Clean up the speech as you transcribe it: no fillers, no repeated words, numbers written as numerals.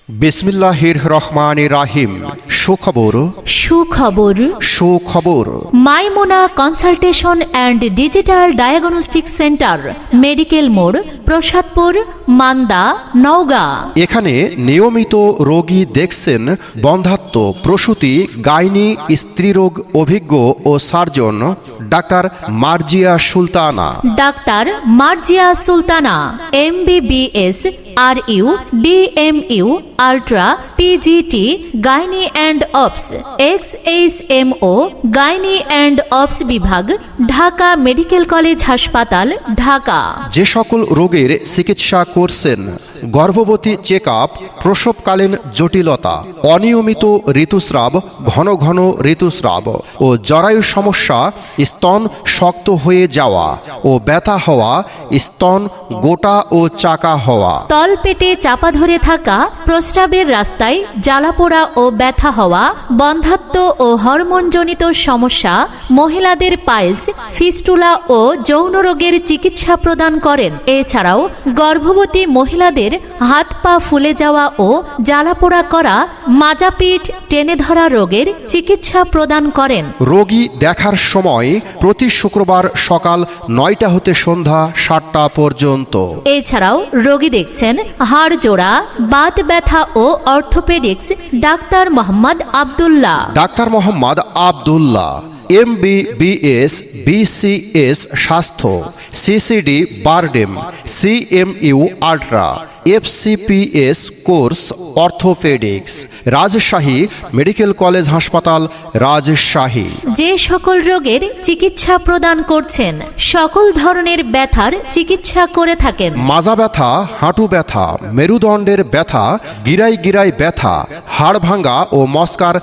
বিসমিল্লাহির রহমানির রাহিম। সুখবর সুখবর। সুখবর। Maimuna consultation and digital diagnostic centre, medical মোড়, প্রসাদপুর, মান্দা, নওগাঁ। এখানে নিয়মিত রোগী দেখছেন বন্ধ্যাত্ব, প্রসূতি, গাইনি, স্ত্রীরোগ অভিজ্ঞ ও surgeon doctor Marzia Sultana. Doctor Marzia Sultana, MBBS, RU, DMU, ultra, PGT, gynae and obs, XHMO, gynae and obs বিভাগ, ঢাকা মেডিকেল কলেজ হাসপাতাল, ঢাকা। যে সকল রোগের চিকিৎসা করছেন: গর্ভবতী চেক আপ, প্রসবকালীন জটিলতা, অনিয়মিত ঋতুস্রাব, ঘন ঘন ঋতুস্রাব ও জরায়ু সমস্যা, স্তন শক্ত হয়ে যাওয়া ও ব্যথা হওয়া, স্তন গোটা ও চাকা হওয়া, তলপেটে চাপা ধরে থাকা, প্রস্রাবের রাস্তায় জ্বালাপোড়া ও ব্যথা হওয়া, বন্ধ্যাত্ব ও হরমোনজনিত সমস্যা, মহিলাদের পাইলস, ফিস্টুলা ও যৌন রোগের চিকিৎসা প্রদান করেন। এছাড়াও গর্ভবতী মহিলাদের হাত পা ফুলে যাওয়া ও জ্বালাপোড়া করা, মাজাপিঠ, টেনে ধরা রোগের চিকিৎসা প্রদান করেন। রোগী দেখার সময় প্রতি শুক্রবার সকাল 9টা হতে সন্ধ্যা 7টা পর্যন্ত। এছাড়াও রোগী দেখছেন হাড় জোড়া, বাত ব্যথা ও orthopaedics doctor Mohammad Abdullah. Doctor Mohammad Abdullah, MBBS, BCS স্বাস্থ্য, CCD BIRDEM, CMU ultra, FCPS course orthopaedics, Rajshahi medical college হাসপাতাল, রাজশাহী। যে সকল রোগের চিকিৎসা প্রদান করছেন, সকল ধরনের ব্যথার চিকিৎসা করে থাকেন। মাজা ব্যথা, হাঁটু ব্যথা, মেরুদণ্ডের ব্যথা, গিরায় গিরায় ব্যথা, হাড় ভাঙ্গা ও মস্কার